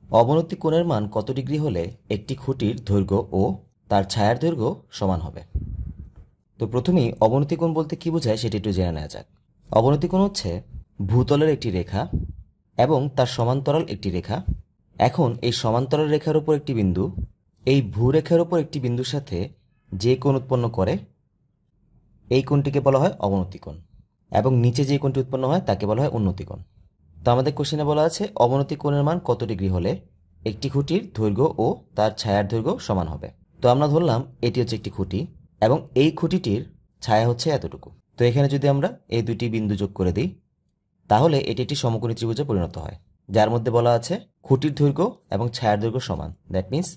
অবনতি কোণের মান কত ডিগ্রি হলে একটি খুঁটির দৈর্ঘ্য ও তার ছায়ার দৈর্ঘ্য সমান হবে? তো প্রথমেই অবনতি কোণ বলতে কি বোঝায় সেটা একটু জেনে নেওয়া যাক। অবনতি কোণ হচ্ছে ভূতলের একটি রেখা এবং তার সমান্তরাল একটি রেখা। এখন এই সমান্তরাল রেখার উপর একটি বিন্দু এই ভূরেখার উপর একটি বিন্দুর সাথে যে কোণ উৎপন্ন করে এই কোণটিকে বলা হয় অবনতি কোণ, এবং নিচে যে কোণটি উৎপন্ন হয় তাকে বলা হয় উন্নতি কোণ। তো আমাদের কোশ্চেনে বলা আছে অবনতি কোণের মান কত ডিগ্রি হলে একটি খুঁটির দৈর্ঘ্য ও তার ছায়ার দৈর্ঘ্য সমান হবে। তো আমরা ধরলাম এটি হচ্ছে একটি খুঁটি এবং এই খুঁটিটির ছায়া হচ্ছে এতটুকু। তো এখানে যদি আমরা এই দুটি বিন্দু যোগ করে দিই তাহলে এটি একটি সমকোণী ত্রিভুজে পরিণত হয়, যার মধ্যে বলা আছে খুঁটির দৈর্ঘ্য এবং ছায়ার দৈর্ঘ্য সমান। দ্যাট মিনস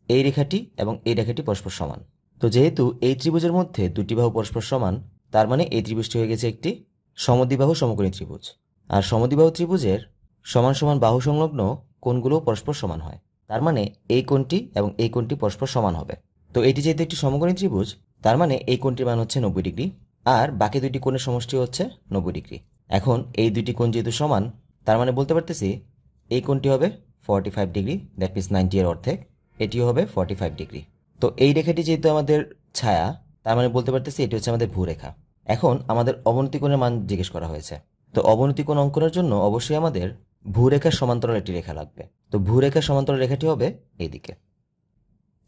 এই রেখাটি এবং এই রেখাটি পরস্পর সমান। তো যেহেতু এই ত্রিভুজের মধ্যে দুটি বাহু পরস্পর সমান, তার মানে এই ত্রিভুজটি হয়ে গেছে একটি সমদ্বিবাহু সমকোণী ত্রিভুজ। আর সমদ্বিবাহু ত্রিভুজের সমান সমান বাহু সংলগ্ন কোণগুলো পরস্পর সমান হয়, তার মানে এই কোণটি এবং এই কোণটি পরস্পর সমান হবে। তো এটি যেহেতু একটি সমকোণী ত্রিভুজ, তার মানে এই কোণটির মান হচ্ছে 90 ডিগ্রি, আর বাকি দুটি কোণের সমষ্টি হচ্ছে 90 ডিগ্রি। এখন এই দুটি কোণ যেহেতু সমান, তার মানে বলতে পারতেছি এই কোণটি হবে 45 ডিগ্রি, দ্যাট মিনস 90 এর অর্ধেক, এটিও হবে 45 ডিগ্রি। তো এই রেখাটি যেহেতু আমাদের ছায়া, তার মানে বলতে পারতেছি এটি হচ্ছে আমাদের ভূরেখা। এখন আমাদের অবনতি কোণের মান জিজ্ঞেস করা হয়েছে। তো অবনতি কোণ অঙ্কনের জন্য অবশ্যই আমাদের ভূরেখার সমান্তরাল একটি রেখা লাগবে। তো ভূরেখার সমান্তরাল রেখাটি হবে এইদিকে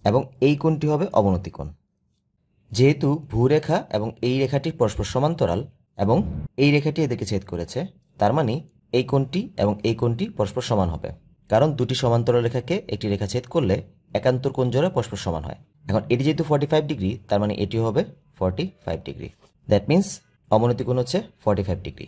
এবং এই কোণটি হবে অবনতি কোণ। যেহেতু ভূরেখা এবং এই রেখাটি পরস্পর সমান্তরাল এবং এই রেখাটি এদেরকে ছেদ করেছে, তার মানে এই কোণটি এবং এই কোণটি পরস্পর সমান হবে, কারণ দুটি সমান্তরাল রেখাকে একটি রেখা ছেদ করলে একান্তর কোণ জোড়া পরস্পর সমান হয়। এখন এটি যেহেতু 45 ডিগ্রি, তার মানে এটিও হবে 45 ডিগ্রি। দ্যাট মিনস অবনতি কোণ হচ্ছে 45 ডিগ্রি।